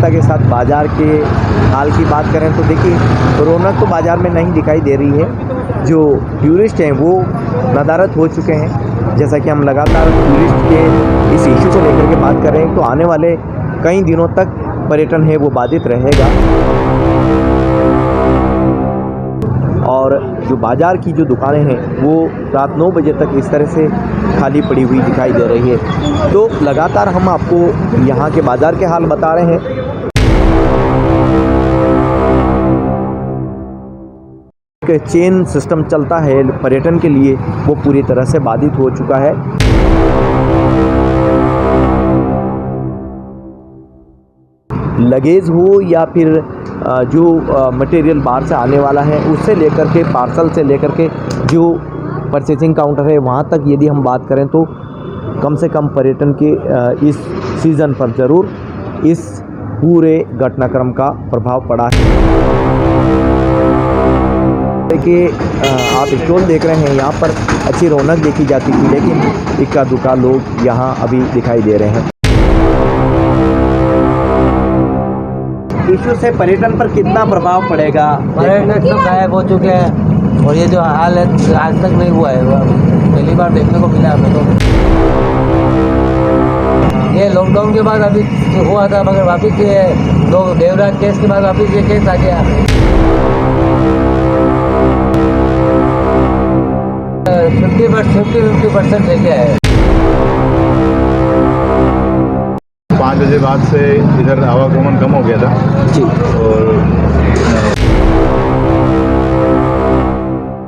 व्यस्तता के साथ बाज़ार के हाल की बात करें तो देखिए रौनक तो बाज़ार में नहीं दिखाई दे रही है। जो टूरिस्ट हैं वो नदारद हो चुके हैं। जैसा कि हम लगातार टूरिस्ट के इस इशू को लेकर के बात कर रहे हैं तो आने वाले कई दिनों तक पर्यटन है वो बाधित रहेगा और जो बाज़ार की जो दुकानें हैं वो रात 9 बजे तक इस तरह से खाली पड़ी हुई दिखाई दे रही है। तो लगातार हम आपको यहाँ के बाज़ार के हाल बता रहे हैं। एक चेन सिस्टम चलता है पर्यटन के लिए वो पूरी तरह से बाधित हो चुका है। लगेज हो या फिर जो मटेरियल बाहर से आने वाला है उससे लेकर के पार्सल से लेकर के जो परचेसिंग काउंटर है वहाँ तक यदि हम बात करें तो कम से कम पर्यटन के इस सीज़न पर ज़रूर इस पूरे घटनाक्रम का प्रभाव पड़ा है। देखिए आप स्टॉल देख रहे हैं, यहाँ पर अच्छी रौनक देखी जाती थी लेकिन इक्का दुक्का लोग यहाँ अभी दिखाई दे रहे हैं। इशू से पर्यटन पर कितना प्रभाव पड़ेगा? पर्यटक सब गायब हो चुके हैं और ये जो हाल है आज तक नहीं हुआ है, पहली बार देखने को मिला हमें। तो ये लॉकडाउन के बाद अभी हुआ था मगर वापिस ये देवराज केस के बाद वापिस ये केस आ गया। 50% रह गया है। 5 बजे बाद से इधर आवागमन कम हो गया था जी और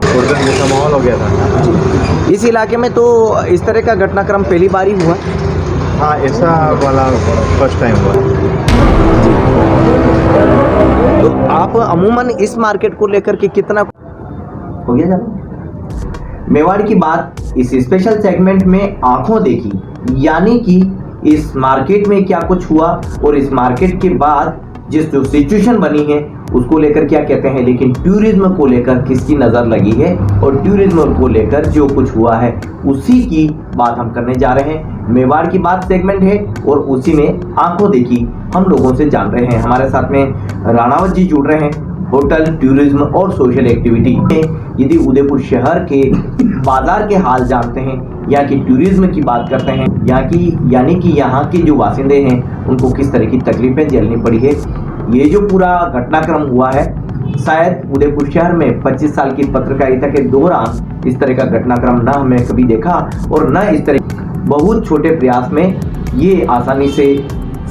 उड़न जैसा माहौल हो गया था जी। इस इलाके में तो इस तरह का घटनाक्रम पहली बार ही हुआ? हाँ, ऐसा वाला फर्स्ट टाइम हुआ जी। तो आप अमूमन इस मार्केट को लेकर के कितना हो गया जाना? मेवाड़ की बात इस स्पेशल सेगमेंट में आंखों देखी, यानी कि इस मार्केट में क्या कुछ हुआ और इस मार्केट के बाद जो सिचुएशन बनी है उसको लेकर क्या कहते हैं, लेकिन टूरिज्म को लेकर किसकी नज़र लगी है और टूरिज्म को लेकर जो कुछ हुआ है उसी की बात हम करने जा रहे हैं। मेवाड़ की बात सेगमेंट है और उसी में आंखों देखी हम लोगों से जान रहे हैं। हमारे साथ में राणावत जी जुड़ रहे हैं होटल, टूरिज्म और सोशल एक्टिविटी में। यदि उदयपुर शहर के बाजार के हाल जानते हैं, यहाँ की टूरिज्म की बात करते हैं, यहाँ की यानी कि यहाँ के जो वासिंदे हैं उनको किस तरह की तकलीफें झेलनी पड़ी है, ये जो पूरा घटनाक्रम हुआ है शायद उदयपुर शहर में 25 साल की पत्रकारिता के दौरान इस तरह का घटनाक्रम न हमें कभी देखा और न इस तरह बहुत छोटे प्रयास में ये आसानी से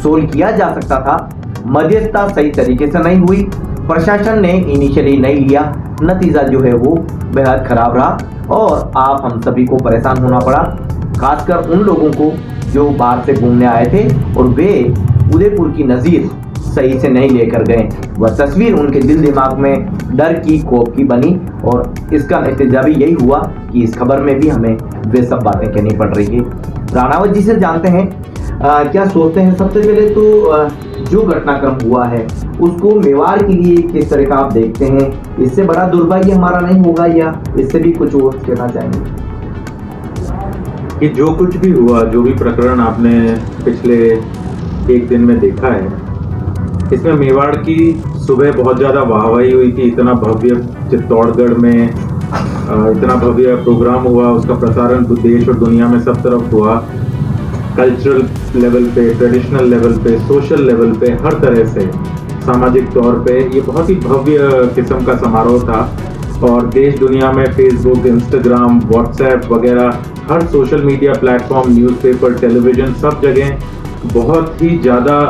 सोल्व किया जा सकता था। मध्यस्थता सही तरीके से नहीं हुई, प्रशासन ने इनिशियली नहीं लिया, नतीजा जो है वो बेहद खराब रहा और आप हम सभी को परेशान होना पड़ा, खासकर उन लोगों को जो बाहर से घूमने आए थे और वे उदयपुर की नज़ीर सही से नहीं लेकर गए। वह तस्वीर उनके दिल दिमाग में डर की, खौफ की बनी और इसका नतीजा भी यही हुआ कि इस खबर में भी हमें वे सब बातें कहनी पड़ रही है। राणावत जी से जानते हैं क्या सोचते हैं। सबसे पहले तो जो घटनाक्रम हुआ है उसको मेवाड़ के लिए किस तरह का आप देखते हैं? इससे बड़ा दुर्भाग्य हमारा नहीं होगा या इससे भी कुछ और कहना चाहेंगे? कि जो कुछ भी हुआ, जो भी प्रकरण आपने पिछले एक दिन में देखा है, इसमें मेवाड़ की सुबह बहुत ज़्यादा वाहवाही हुई थी। इतना भव्य चित्तौड़गढ़ में इतना भव्य प्रोग्राम हुआ, उसका प्रसारण देश और दुनिया में सब तरफ हुआ। कल्चरल लेवल पे, ट्रेडिशनल लेवल पे, सोशल लेवल पे, हर तरह से सामाजिक तौर पे ये बहुत ही भव्य किस्म का समारोह था और देश दुनिया में फेसबुक, इंस्टाग्राम, व्हाट्सएप वगैरह हर social media platform, newspaper, television, सब जगह बहुत ही ज़्यादा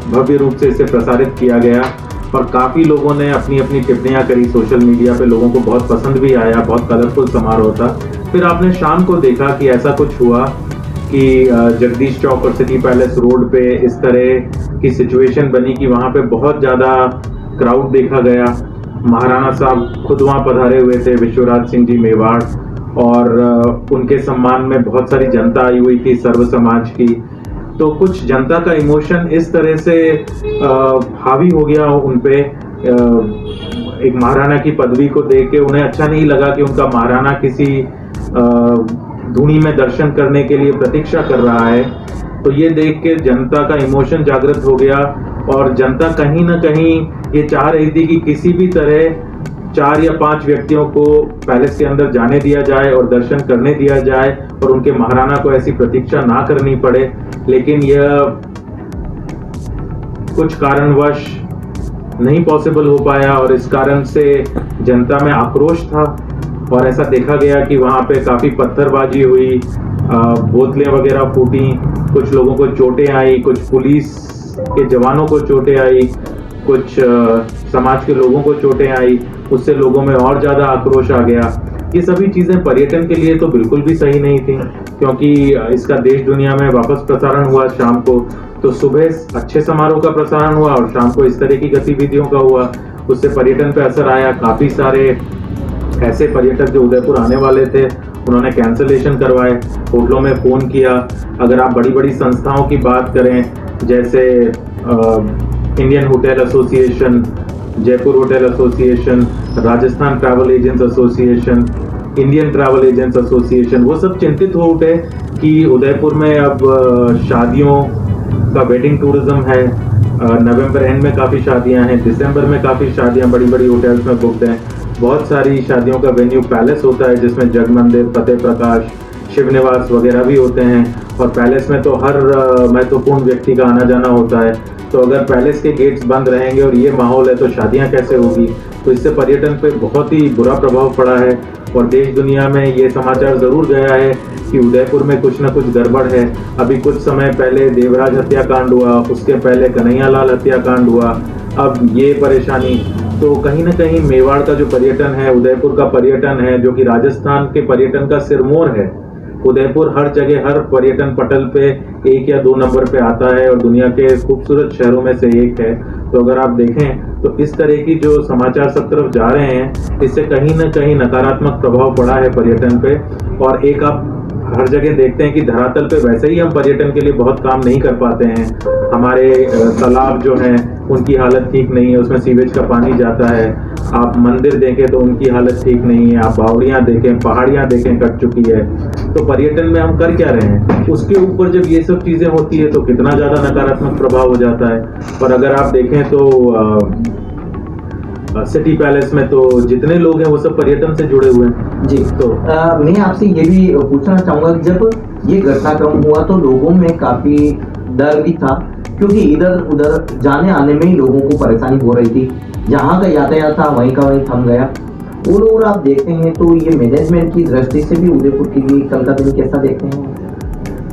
भव्य रूप से इसे प्रसारित किया गया और काफ़ी लोगों ने अपनी अपनी टिप्पणियाँ करी सोशल मीडिया पे। लोगों को बहुत पसंद भी आया, बहुत कलरफुल समारोह था। फिर आपने शाम को देखा कि ऐसा कुछ हुआ कि जगदीश चौक और सिटी पैलेस रोड पे इस तरह की सिचुएशन बनी कि वहाँ पे बहुत ज़्यादा क्राउड देखा गया। महाराणा साहब खुद वहाँ पधारे हुए थे, विश्वराज सिंह जी मेवाड़, और उनके सम्मान में बहुत सारी जनता आई हुई थी, सर्व समाज की। तो कुछ जनता का इमोशन इस तरह से हावी हो गया उन पे, एक महाराणा की पदवी को देख के उन्हें अच्छा नहीं लगा कि उनका महाराणा किसी धूनी में दर्शन करने के लिए प्रतीक्षा कर रहा है। तो ये देख के जनता का इमोशन जागृत हो गया और जनता कहीं ना कहीं ये चाह रही थी कि किसी भी तरह 4 या 5 व्यक्तियों को पैलेस के अंदर जाने दिया जाए और दर्शन करने दिया जाए और उनके महाराणा को ऐसी प्रतीक्षा ना करनी पड़े, लेकिन यह कुछ कारणवश नहीं पॉसिबल हो पाया और इस कारण से जनता में आक्रोश था और ऐसा देखा गया कि वहाँ पे काफ़ी पत्थरबाजी हुई, बोतलें वगैरह फूटी, कुछ लोगों को चोटें आई, कुछ पुलिस के जवानों को चोटें आई, कुछ समाज के लोगों को चोटें आई, उससे लोगों में और ज़्यादा आक्रोश आ गया। ये सभी चीज़ें पर्यटन के लिए तो बिल्कुल भी सही नहीं थी, क्योंकि इसका देश दुनिया में वापस प्रसारण हुआ शाम को, तो सुबह अच्छे समारोह का प्रसारण हुआ और शाम को इस तरह की गतिविधियों का हुआ, उससे पर्यटन पे असर आया। काफ़ी सारे ऐसे पर्यटक जो उदयपुर आने वाले थे उन्होंने कैंसलेशन करवाए, होटलों में फ़ोन किया। अगर आप बड़ी बड़ी संस्थाओं की बात करें, जैसे Indian hotel association, Jaipur hotel association, Rajasthan travel agents association, Indian travel agents association, वो सब चिंतित हो उठे कि उदयपुर में अब शादियों का वेडिंग टूरिज्म है। नवंबर एंड में काफ़ी शादियां हैं, दिसंबर में काफ़ी शादियां बड़ी बड़ी होटल्स में बुकड हैं। बहुत सारी शादियों का वेन्यू पैलेस होता है, जिसमें जग मंदिर, फतेह प्रकाश, शिव निवास वगैरह भी होते हैं, और पैलेस में तो हर महत्वपूर्ण व्यक्ति का आना जाना होता है। तो अगर पैलेस के गेट्स बंद रहेंगे और ये माहौल है तो शादियां कैसे होगी? तो इससे पर्यटन पे बहुत ही बुरा प्रभाव पड़ा है और देश दुनिया में ये समाचार ज़रूर गया है कि उदयपुर में कुछ ना कुछ गड़बड़ है। अभी कुछ समय पहले देवराज हत्याकांड हुआ, उसके पहले कन्हैयालाल हत्याकांड हुआ, अब ये परेशानी। तो कहीं ना कहीं मेवाड़ का जो पर्यटन है, उदयपुर का पर्यटन है, जो कि राजस्थान के पर्यटन का सिरमौर है, उदयपुर हर जगह हर पर्यटन पटल पे 1 या 2 नंबर पे आता है और दुनिया के खूबसूरत शहरों में से एक है। तो अगर आप देखें तो इस तरह की जो समाचार सब तरफ जा रहे हैं, इससे कहीं ना कहीं नकारात्मक प्रभाव पड़ा है पर्यटन पे। और एक आप हर जगह देखते हैं कि धरातल पे वैसे ही हम पर्यटन के लिए बहुत काम नहीं कर पाते हैं। हमारे तालाब जो हैं उनकी हालत ठीक नहीं है, उसमें सीवेज का पानी जाता है। आप मंदिर देखें तो उनकी हालत ठीक नहीं है, आप बावड़ियाँ देखें, पहाड़ियाँ देखें, कट चुकी है। तो पर्यटन में हम कर क्या रहे हैं? उसके ऊपर जब ये सब चीज़ें होती है तो कितना ज़्यादा नकारात्मक प्रभाव हो जाता है। और अगर आप देखें तो सिटी पैलेस में तो जितने लोग हैं वो सब पर्यटन से जुड़े हुए हैं। जी, तो मैं आपसे ये भी पूछना चाहूँगा कि जब ये घटनाक्रम हुआ तो लोगों में काफ़ी डर भी था, क्योंकि इधर उधर जाने आने में ही लोगों को परेशानी हो रही थी। जहाँ का यातायात था वहीं का वहीं थम गया। और आप देखते हैं तो ये मैनेजमेंट की दृष्टि से भी उदयपुर के लिए कल का दिन कैसा देखते हैं?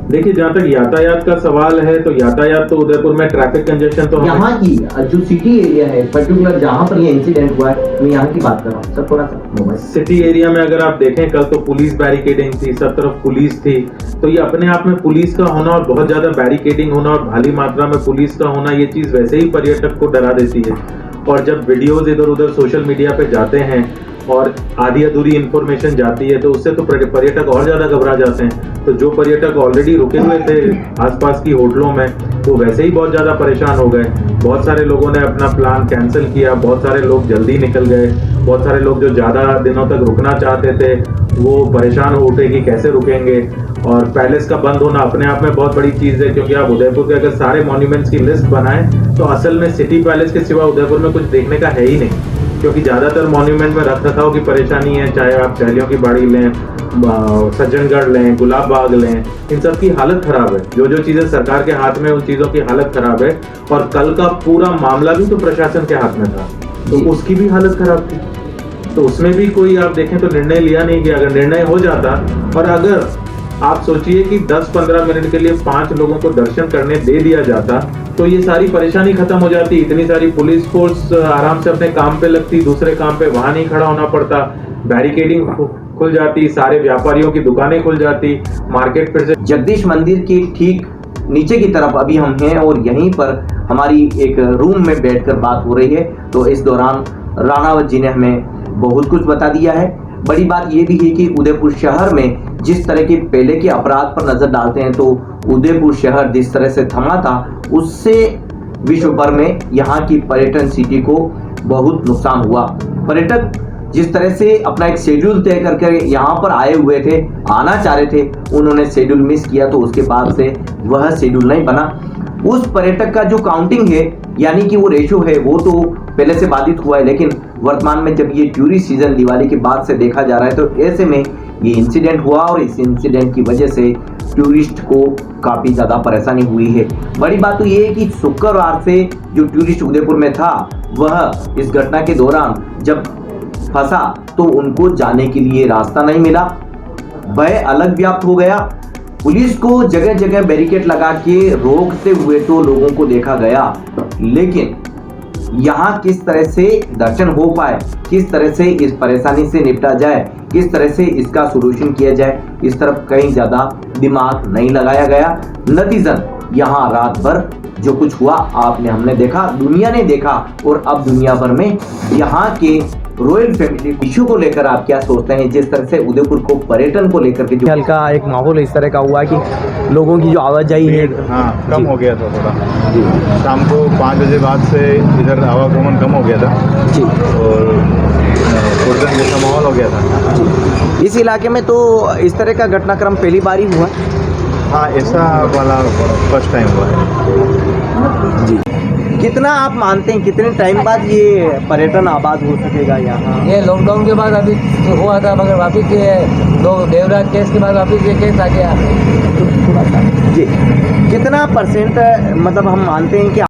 देखिए, जहाँ तक यातायात का सवाल है तो यातायात तो उदयपुर में ट्रैफिक कंजेशन तो यहाँ की जो सिटी एरिया है, पर्टिकुलर जहाँ पर ये इंसिडेंट हुआ है, मैं यहाँ की बात कर रहा हूँ सर। थोड़ा सा सिटी एरिया में अगर आप देखें, कल तो पुलिस बैरिकेडिंग थी, सब तरफ पुलिस थी। तो ये अपने आप में पुलिस का होना और बहुत ज्यादा बैरिकेडिंग होना और भारी मात्रा में पुलिस का होना, ये चीज वैसे ही पर्यटक को डरा देती है। और जब वीडियोज इधर उधर सोशल मीडिया पे जाते हैं और आधी अधूरी इंफॉर्मेशन जाती है तो उससे तो पर्यटक और ज़्यादा घबरा जाते हैं। तो जो पर्यटक ऑलरेडी रुके हुए थे आसपास की होटलों में, वो वैसे ही बहुत ज़्यादा परेशान हो गए। बहुत सारे लोगों ने अपना प्लान कैंसिल किया, बहुत सारे लोग जल्दी निकल गए, बहुत सारे लोग जो ज़्यादा दिनों तक रुकना चाहते थे वो परेशान हो उठे कि कैसे रुकेंगे। और पैलेस का बंद होना अपने आप में बहुत बड़ी चीज़ है, क्योंकि आप उदयपुर के अगर सारे मॉन्यूमेंट्स की लिस्ट बनाएं तो असल में सिटी पैलेस के सिवा उदयपुर में कुछ देखने का है ही नहीं। क्योंकि ज़्यादातर मॉन्यूमेंट में रख रखाव की परेशानी है, चाहे आप टहलियों की बाड़ी लें, सज्जनगढ़ लें, गुलाब बाग लें, इन सब की हालत खराब है। जो जो चीज़ें सरकार के हाथ में, उन चीज़ों की हालत खराब है। और कल का पूरा मामला भी तो प्रशासन के हाथ में था, तो उसकी भी हालत खराब थी। तो उसमें भी कोई आप देखें तो निर्णय लिया नहीं गया। अगर निर्णय हो जाता, और अगर आप सोचिए कि 10-15 मिनट के लिए 5 लोगों को दर्शन करने दे दिया जाता तो ये सारी परेशानी खत्म हो जाती। इतनी सारी पुलिस फोर्स आराम से अपने काम पे लगती, दूसरे काम पे वहां नहीं खड़ा होना पड़ता, बैरिकेडिंग खुल जाती, सारे व्यापारियों की दुकानें खुल जाती, मार्केट फिर से। जगदीश मंदिर की ठीक नीचे की तरफ अभी हम हैं और यहीं पर हमारी एक रूम में बैठकर बात हो रही है। तो इस दौरान राणावत जी ने हमें बहुत कुछ बता दिया है। बड़ी बात यह भी है कि उदयपुर शहर में जिस तरह के पहले के अपराध पर नजर डालते हैं तो उदयपुर शहर जिस तरह से थमा था, उससे विश्व भर में यहाँ की पर्यटन सिटी को बहुत नुकसान हुआ। पर्यटक जिस तरह से अपना एक शेड्यूल तय करके यहाँ पर आए हुए थे, आना चाह रहे थे, उन्होंने शेड्यूल मिस किया तो उसके बाद से वह शेड्यूल नहीं बना। उस पर्यटक का जो काउंटिंग है यानी कि वो रेशो है वो तो पहले से बाधित हुआ है, लेकिन वर्तमान में जब ये टूरिस्ट सीजन दिवाली के बाद से देखा जा रहा है तो ऐसे में ये इंसिडेंट हुआ और इस इंसिडेंट की वजह से टूरिस्ट को काफी ज्यादा परेशानी हुई है। बड़ी बात तो ये है कि शुक्रवार से जो टूरिस्ट उदयपुर में था वह इस घटना के दौरान जब फंसा तो उनको जाने के लिए रास्ता नहीं मिला, भय अलग व्याप्त हो गया। पुलिस को जगह जगह बैरिकेड लगा के रोकते हुए तो लोगों को देखा गया, लेकिन यहाँ किस तरह से दर्शन हो पाए, किस तरह से इस परेशानी से निपटा जाए, किस तरह से इसका सोल्यूशन किया जाए, इस तरफ कहीं ज्यादा दिमाग नहीं लगाया गया। नतीजन यहाँ रात भर जो कुछ हुआ आपने हमने देखा, दुनिया ने देखा, और अब दुनिया भर में यहाँ के रॉयल फैमिली इशू को लेकर आप क्या सोचते हैं? जिस तरह से उदयपुर को पर्यटन को लेकर के जो हल्का एक माहौल इस तरह का हुआ कि लोगों की जो आवाजाही है हाँ कम हो गया था थोड़ा। शाम को 5 बजे बाद से इधर आवागमन कम हो गया था जी, और टूरिज्म जैसा माहौल हो गया था। इस इलाके में तो इस तरह का घटनाक्रम पहली बार ही हुआ। हाँ ऐसा वाला फर्स्ट टाइम हुआ है जी, कितना आप मानते हैं कितने टाइम बाद ये पर्यटन आबाद हो सकेगा यहाँ? ये लॉकडाउन के बाद अभी हुआ था, मगर वापिस ये लोग देवराज केस के बाद वापिस ये केस आ गया। जी, कितना परसेंट मतलब हम मानते हैं कि